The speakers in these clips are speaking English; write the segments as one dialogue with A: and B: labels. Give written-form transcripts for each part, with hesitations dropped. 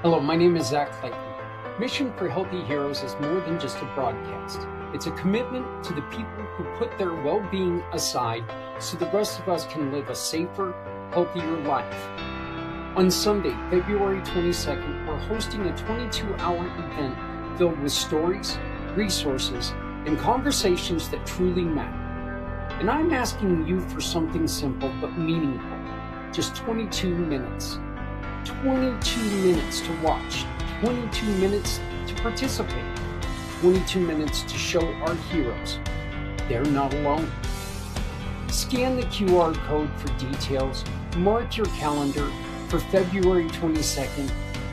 A: Hello, my name is Zak Clayton. Mission for Healthy Heroes is more than just a broadcast. It's a commitment to the people who put their well-being aside so the rest of us can live a safer, healthier life. On Sunday, February 22nd, we're hosting a 22-hour event filled with stories, resources, and conversations that truly matter. And I'm asking you for something simple but meaningful. Just 22 minutes. 22 minutes to watch, 22 minutes to participate, 22 minutes to show our heroes they're not alone. Scan the QR code for details, mark your calendar for February 22nd,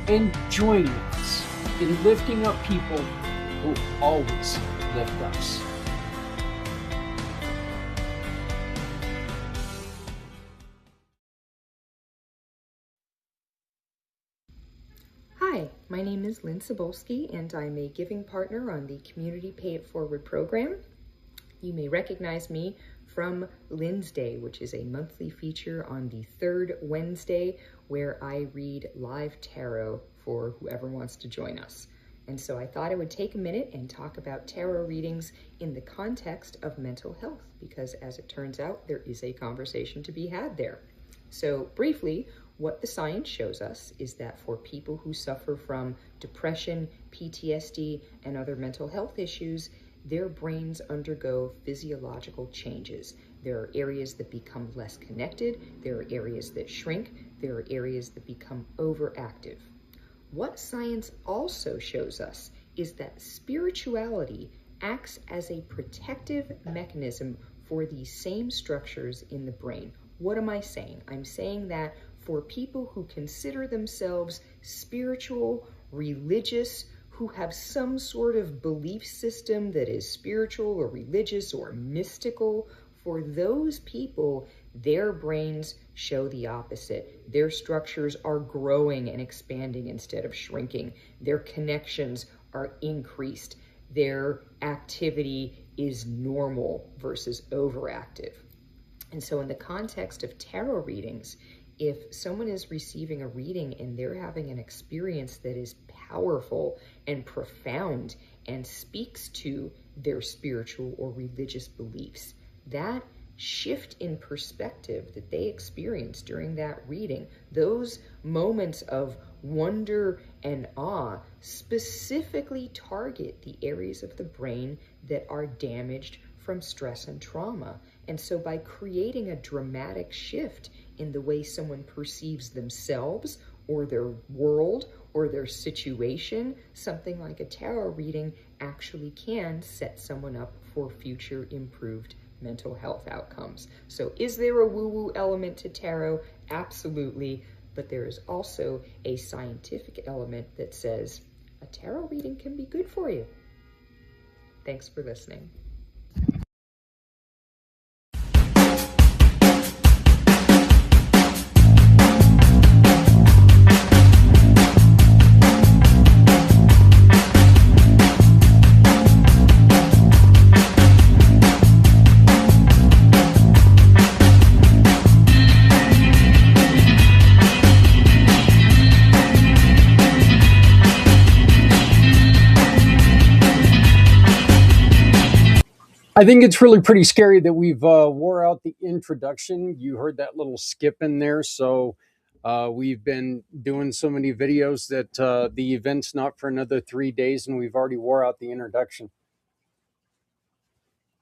A: and join us in lifting up people who always lift us.
B: Hi, my name is Lynn Cebulski, and I'm a giving partner on the Community Pay It Forward program. You may recognize me from Lynn's Day, which is a monthly feature on the third Wednesday where I read live tarot for whoever wants to join us. And so I thought I would take a minute and talk about tarot readings in the context of mental health, because as it turns out, there is a conversation to be had there. So briefly, what the science shows us is that for people who suffer from depression, PTSD, and other mental health issues, their brains undergo physiological changes. There are areas that become less connected, there are areas that shrink, there are areas that become overactive. What science also shows us is that spirituality acts as a protective mechanism for these same structures in the brain. What am I saying? I'm saying that for people who consider themselves spiritual, religious, who have some sort of belief system that is spiritual or religious or mystical, for those people, their brains show the opposite. Their structures are growing and expanding instead of shrinking. Their connections are increased. Their activity is normal versus overactive. And so in the context of tarot readings, if someone is receiving a reading and they're having an experience that is powerful and profound and speaks to their spiritual or religious beliefs, that shift in perspective that they experience during that reading, those moments of wonder and awe, specifically target the areas of the brain that are damaged from stress and trauma. And so by creating a dramatic shift in the way someone perceives themselves or their world or their situation, something like a tarot reading actually can set someone up for future improved mental health outcomes. So is there a woo-woo element to tarot? Absolutely. But there is also a scientific element that says a tarot reading can be good for you. Thanks for listening.
A: I think it's really pretty scary that we've wore out the introduction. You heard that little skip in there. So we've been doing so many videos that the event's not for another 3 days and we've already wore out the introduction.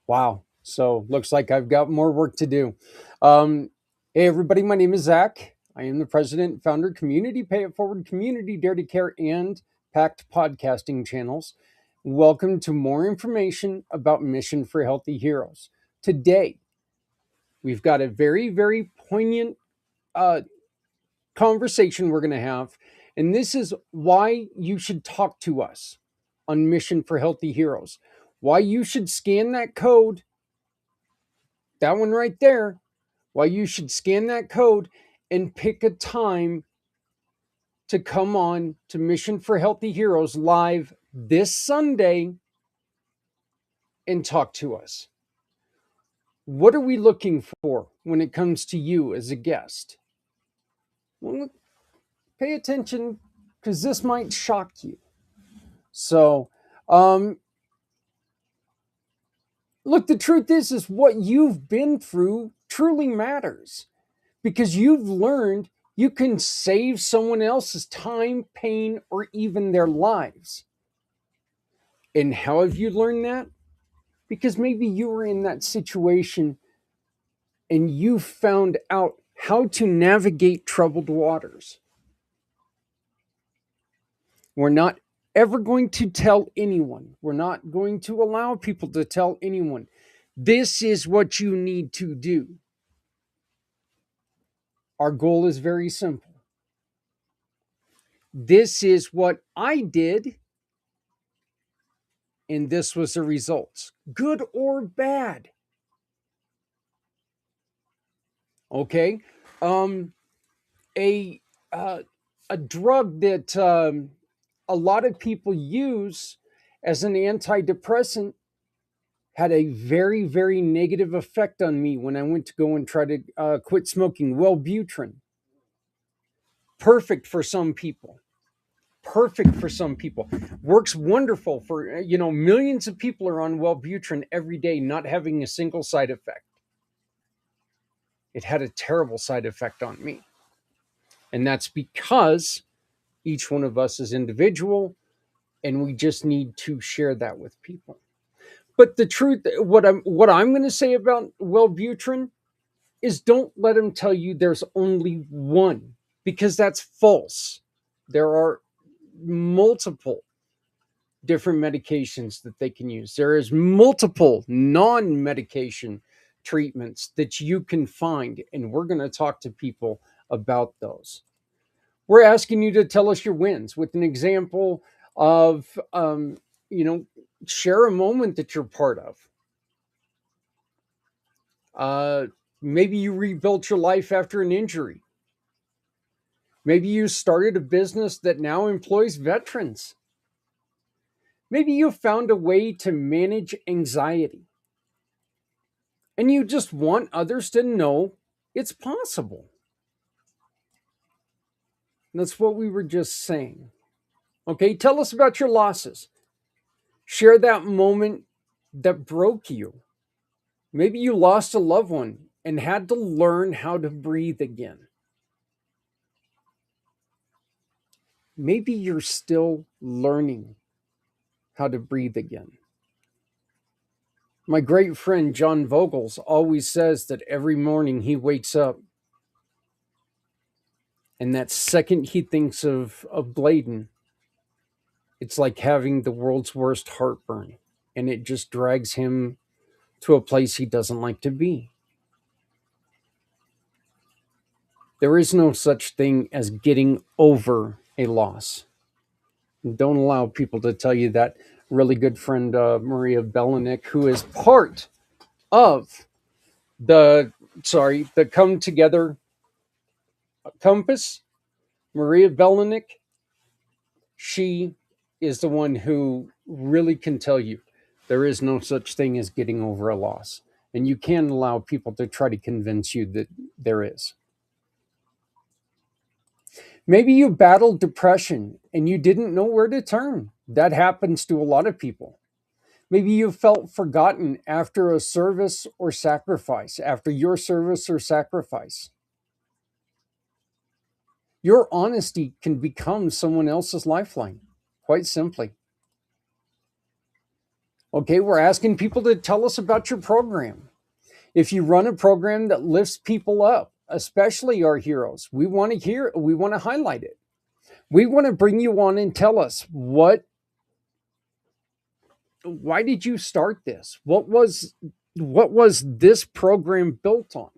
A: Wow. So looks like I've got more work to do. Hey, everybody. My name is Zak. I am the president and founder of Community Pay It Forward, Community Dare to Care, and Pact podcasting channels. Welcome to more information about Mission for Healthy Heroes. Today, we've got a very, very poignant conversation we're going to have, and this is why you should talk to us on Mission for Healthy Heroes. Why you should scan that code, that one right there, why you should scan that code and pick a time to come on to Mission for Healthy Heroes live this Sunday and talk to us. What are we looking for when it comes to you as a guest? Well, pay attention because this might shock you. So, um, look, the truth is what you've been through truly matters because you've learned you can save someone else's time, pain, or even their lives. And how have you learned that? Because maybe you were in that situation and you found out how to navigate troubled waters. We're not ever going to tell anyone, we're not going to allow people to tell anyone, this is what you need to do. Our goal is very simple. This is what I did, and this was the results, good or bad. Okay. Um, a uh, a drug that a lot of people use as an antidepressant had a very, very negative effect on me when I went to go and try to quit smoking. Wellbutrin, perfect for some people. Perfect for some people. Works wonderful for, millions of people are on Wellbutrin every day, not having a single side effect. It had a terrible side effect on me. And that's because each one of us is individual and we just need to share that with people. But the truth, what I'm going to say about Wellbutrin is don't let them tell you there's only one, because that's false. There are multiple different medications that they can use. There is multiple non-medication treatments that you can find, and we're going to talk to people about those. We're asking you to tell us your wins with an example of, you know, share a moment that you're part of. Uh, Maybe you rebuilt your life after an injury. Maybe you started a business that now employs veterans. Maybe you found a way to manage anxiety and you just want others to know it's possible. That's what we were just saying. Okay, tell us about your losses. Share that moment that broke you. Maybe you lost a loved one and had to learn how to breathe again. Maybe you're still learning how to breathe again. My great friend John Vogels always says that every morning he wakes up and that second he thinks of Bladen, it's like having the world's worst heartburn and it just drags him to a place he doesn't like to be. There is no such thing as getting over a loss. Don't allow people to tell you that. Really good friend Maria Belenik, who is part of the Come Together Compass, Maria Belenik, she is the one who really can tell you there is no such thing as getting over a loss. And you can't allow people to try to convince you that there is. Maybe you battled depression and you didn't know where to turn. That happens to a lot of people. Maybe you felt forgotten after a service or sacrifice, after your service or sacrifice. Your honesty can become someone else's lifeline, quite simply. Okay, we're asking people to tell us about your program. If you run a program that lifts people up, especially our heroes, we want to highlight it. We want to bring you on and tell us why did you start this? What was this program built on?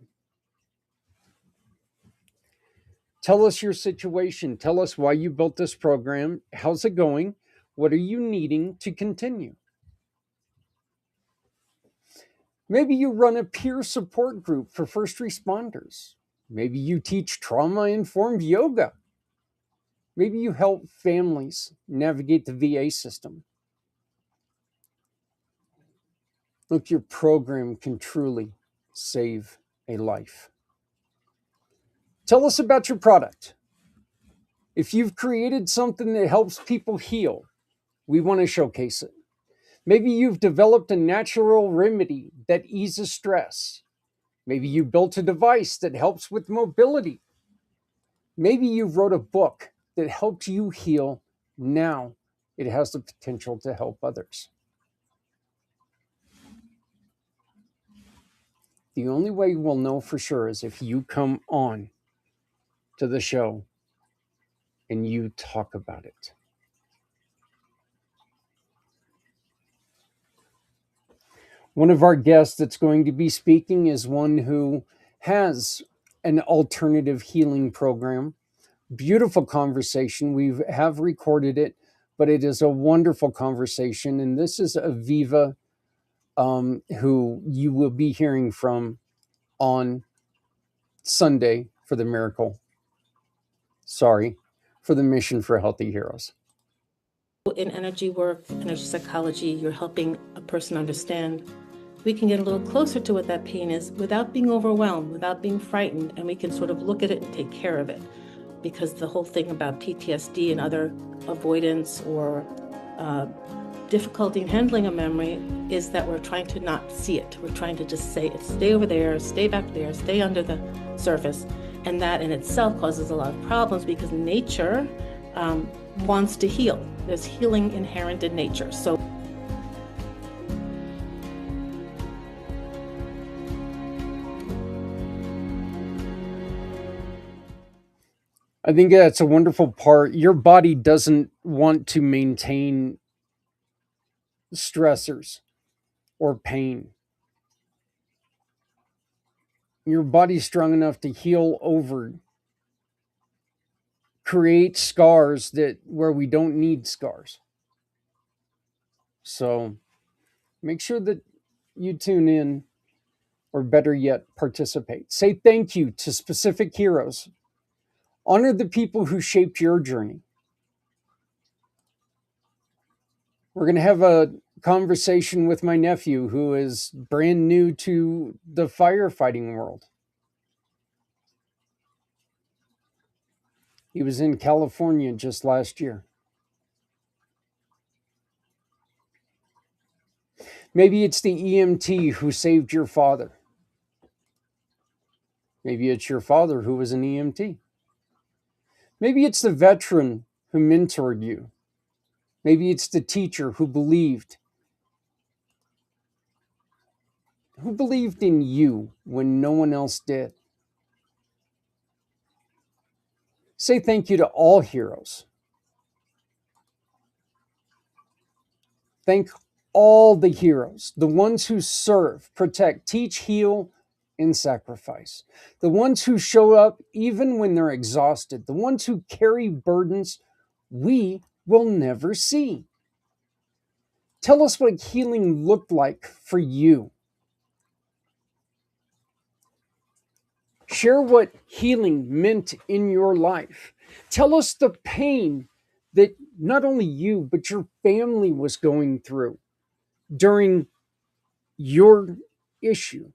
A: Tell us your situation. Tell us why you built this program. How's it going? What are you needing to continue? Maybe you run a peer support group for first responders. Maybe you teach trauma informed yoga. Maybe you help families navigate the VA system. Look, your program can truly save a life. Tell us about your product. If you've created something that helps people heal, we want to showcase it. Maybe you've developed a natural remedy that eases stress. Maybe you built a device that helps with mobility. Maybe you wrote a book that helped you heal. Now it has the potential to help others. The only way we'll know for sure is if you come on to the show and you talk about it. One of our guests that's going to be speaking is one who has an alternative healing program. Beautiful conversation. We have recorded it, but it is a wonderful conversation. And this is Aviva, who you will be hearing from on Sunday for the miracle. Sorry, for the Mission for Healthy Heroes.
C: In energy work, energy psychology, you're helping a person understand. We can get a little closer to what that pain is without being overwhelmed, without being frightened, and we can sort of look at it and take care of it. Because the whole thing about PTSD and other avoidance or difficulty in handling a memory is that we're trying to not see it. We're trying to just say, stay over there, stay back there, stay under the surface. And that in itself causes a lot of problems because nature wants to heal. There's healing inherent in nature. So
A: I think that's a wonderful part. Your body doesn't want to maintain stressors or pain. Your body's strong enough to heal over, create scars that where we don't need scars. So make sure that you tune in, or better yet, participate. Say thank you to specific heroes. Honor the people who shaped your journey. We're going to have a conversation with my nephew who is brand new to the firefighting world. He was in California just last year. Maybe it's the EMT who saved your father. Maybe it's your father who was an EMT. Maybe it's the veteran who mentored you. Maybe it's the teacher who believed in you when no one else did. Say thank you to all heroes. Thank all the heroes, the ones who serve, protect, teach, heal, and sacrifice. The ones who show up even when they're exhausted. The ones who carry burdens we will never see. Tell us what healing looked like for you. Share what healing meant in your life. Tell us the pain that not only you, but your family was going through during your issue,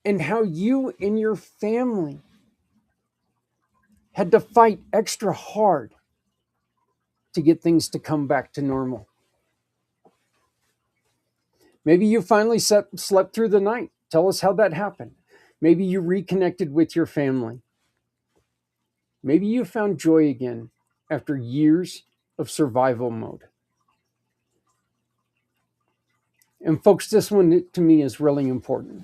A: and how you and your family had to fight extra hard to get things to come back to normal. Maybe you finally slept through the night. Tell us how that happened. Maybe you reconnected with your family. Maybe you found joy again after years of survival mode. And folks, this one to me is really important,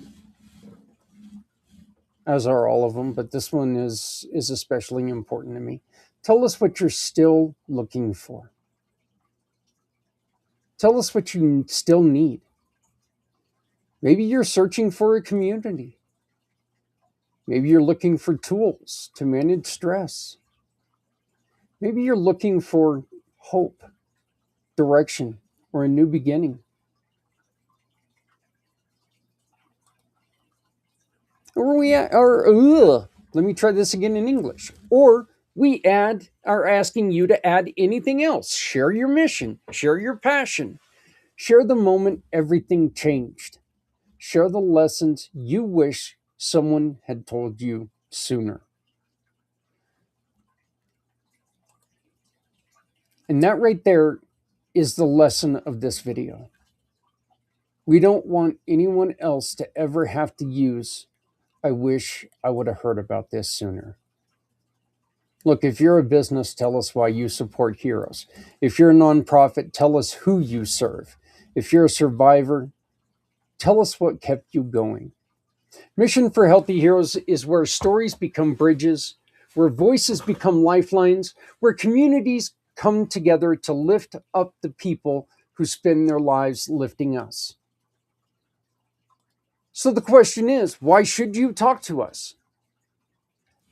A: as are all of them, but this one is especially important to me. Tell us what you're still looking for. Tell us what you still need. Maybe you're searching for a community. Maybe you're looking for tools to manage stress. Maybe you're looking for hope, direction, or a new beginning. Let me try this again in English. Or we are asking you to add anything else. Share your mission, share your passion, share the moment everything changed. Share the lessons you wish someone had told you sooner. And that right there is the lesson of this video. We don't want anyone else to ever have to use, "I wish I would have heard about this sooner." Look, if you're a business, tell us why you support heroes. If you're a nonprofit, tell us who you serve. If you're a survivor, tell us what kept you going. Mission for Healthy Heroes is where stories become bridges, where voices become lifelines, where communities come together to lift up the people who spend their lives lifting us. So the question is, why should you talk to us?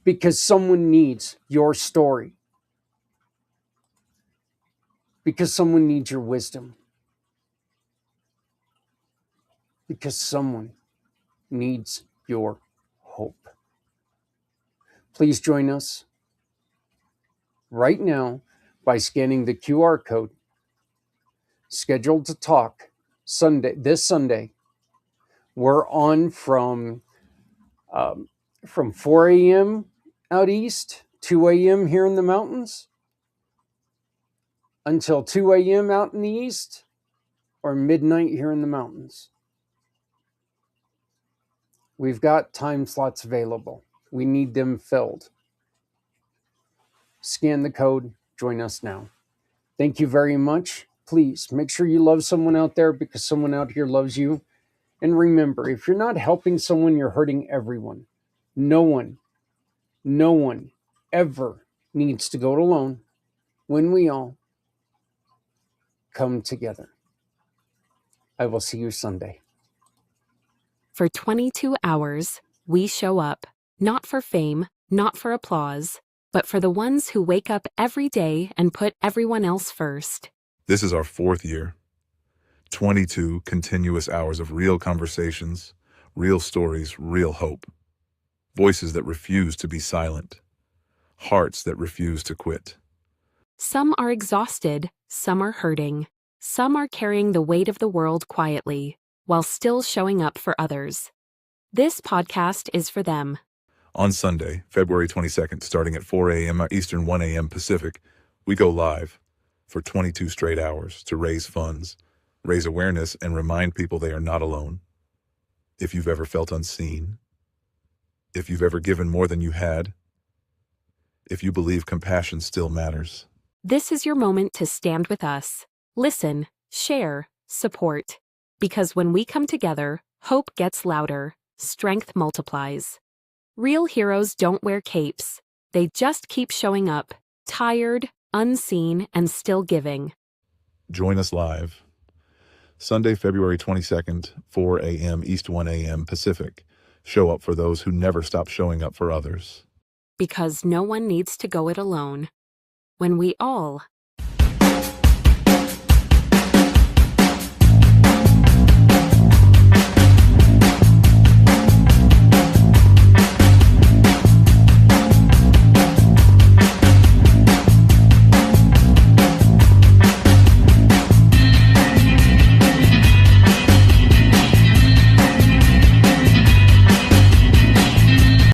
A: Because someone needs your story. Because someone needs your wisdom. Because someone needs your hope. Please join us right now by scanning the QR code. Scheduled to talk this Sunday. We're on from 4 a.m. out east, 2 a.m. here in the mountains, until 2 a.m. out in the east, or midnight here in the mountains. We've got time slots available. We need them filled. Scan the code. Join us now. Thank you very much. Please make sure you love someone out there, because someone out here loves you. And remember, if you're not helping someone, you're hurting everyone. No one ever needs to go it alone when we all come together. I will see you Sunday.
D: For 22 hours, we show up, not for fame, not for applause, but for the ones who wake up every day and put everyone else first.
E: This is our 4th year. 22 continuous hours of real conversations, real stories, real hope. Voices that refuse to be silent. Hearts that refuse to quit.
D: Some are exhausted, some are hurting, some are carrying the weight of the world quietly, while still showing up for others. This podcast is for them.
E: On Sunday, February 22nd, starting at 4 a.m. Eastern, 1 a.m. Pacific, we go live for 22 straight hours to raise funds, raise awareness, and remind people they are not alone. If you've ever felt unseen, if you've ever given more than you had, if you believe compassion still matters.
D: This is your moment to stand with us. Listen, share, support. Because when we come together, hope gets louder, strength multiplies. Real heroes don't wear capes. They just keep showing up, tired, unseen, and still giving.
E: Join us live. Sunday, February 22nd, 4 a.m. East, 1 a.m. Pacific. Show up for those who never stop showing up for others.
D: Because no one needs to go it alone. When we all